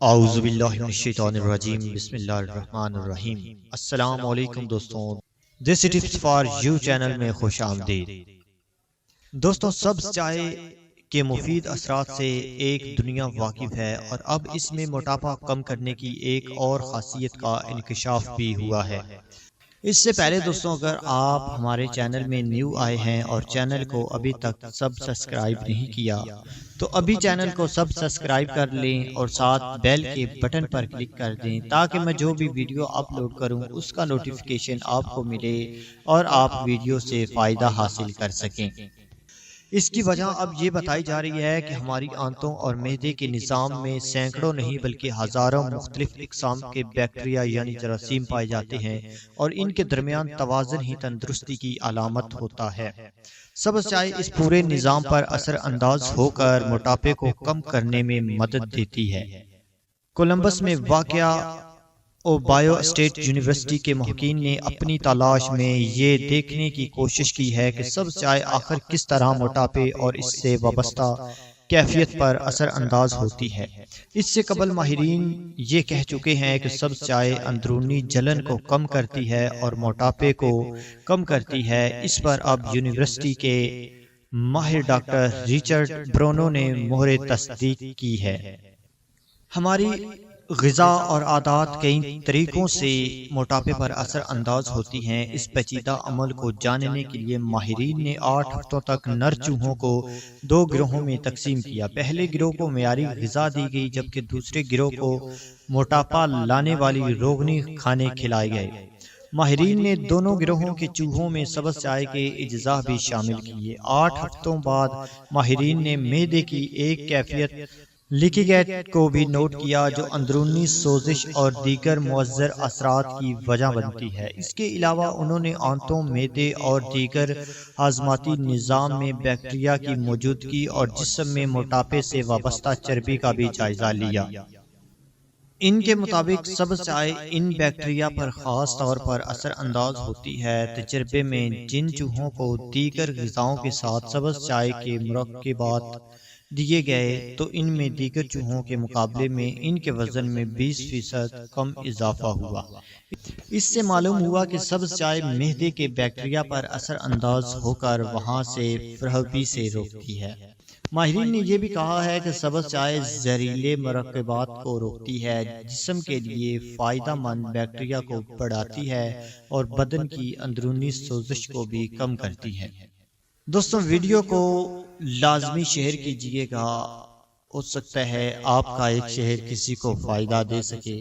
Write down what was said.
اعوذ باللہ من الشیطان الرجیم بسم اللہ الرحمن الرحیم۔ السلام علیکم دوستوں، دس ٹپس فار یو چینل میں خوش آمدید۔ دوستوں، سبز چائے کے مفید اثرات سے ایک دنیا واقف ہے، اور اب اس میں موٹاپا کم کرنے کی ایک اور خاصیت کا انکشاف بھی ہوا ہے۔ اس سے پہلے دوستوں، اگر آپ ہمارے چینل میں نیو آئے ہیں اور چینل کو ابھی تک سبسکرائب نہیں کیا تو ابھی چینل کو سبسکرائب کر لیں اور ساتھ بیل کے بٹن پر کلک کر دیں تاکہ میں جو بھی ویڈیو اپلوڈ کروں اس کا نوٹیفیکیشن آپ کو ملے اور آپ ویڈیو سے فائدہ حاصل کر سکیں۔ اس کی وجہ اب یہ بتائی جا رہی ہے کہ ہماری آنتوں اور معدے کے نظام میں سینکڑوں نہیں بلکہ ہزاروں مختلف اقسام کے بیکٹیریا یعنی جراثیم پائے جاتے ہیں، اور ان کے درمیان توازن ہی تندرستی کی علامت ہوتا ہے۔ سبز چائے اس پورے نظام پر اثر انداز ہو کر موٹاپے کو کم کرنے میں مدد دیتی ہے۔ کولمبس میں واقع اوہایو اسٹیٹ یونیورسٹی کے محققین نے اپنی تلاش میں یہ دیکھنے کی کوشش کی ہے کہ سبز چائے آخر کس طرح موٹاپے اور اس سے وابستہ کیفیت پر اثر انداز ہوتی ہے۔ اس سے قبل ماہرین یہ کہہ چکے ہیں کہ سبز چائے اندرونی جلن کو کم کرتی ہے اور موٹاپے کو کم کرتی ہے۔ اس پر اب یونیورسٹی کے ماہر ڈاکٹر رچرڈ برونو نے مہر تصدیق کی ہے۔ ہماری غذا اور عادات کئی طریقوں سے موٹاپے پر اثر انداز ہوتی ہیں۔ اس پیچیدہ عمل کو جاننے کے لیے ماہرین نے 8 ہفتوں تک نر چوہوں کو 2 گروہوں میں تقسیم کیا۔ پہلے گروہ کو معیاری غذا دی گئی جبکہ دوسرے گروہ کو موٹاپا لانے والی روغنی کھانے کھلائے گئے۔ ماہرین نے دونوں گروہوں کے چوہوں میں سبز چائے کے اجزاء بھی شامل کیے۔ 8 ہفتوں بعد ماہرین نے معدے کی ایک کیفیت لیکی گیٹ کو بھی نوٹ کیا جو اندرونی سوزش اور دیگر مؤثر اثرات کی وجہ بنتی ہے۔ اس کے علاوہ انہوں نے آنتوں، معدے اور دیگر ہاضماتی نظام میں بیکٹیریا کی موجودگی اور جسم میں موٹاپے سے وابستہ چربی کا بھی جائزہ لیا۔ ان کے مطابق سبز چائے ان بیکٹیریا پر خاص طور پر اثر انداز ہوتی ہے۔ تجربے میں جن چوہوں کو دیگر غذاؤں کے ساتھ سبز چائے کے مرکبات دیے گئے تو ان میں دیگر چوہوں کے مقابلے میں ان کے وزن میں 20% کم اضافہ ہوا۔ اس سے معلوم ہوا کہ سبز چائے معدے کے بیکٹیریا پر اثر انداز ہو کر وہاں سے پھرہوی سے روکتی ہے۔ ماہرین نے یہ بھی کہا ہے کہ سبز چائے زہریلے مرکبات کو روکتی ہے، جسم کے لیے فائدہ مند بیکٹیریا کو بڑھاتی ہے اور بدن کی اندرونی سوزش کو بھی کم کرتی ہے۔ دوستوں، ویڈیو کو لازمی شیئر کیجیے گا، ہو سکتا ہے آپ کا ایک شیئر کسی کو فائدہ دے سکے۔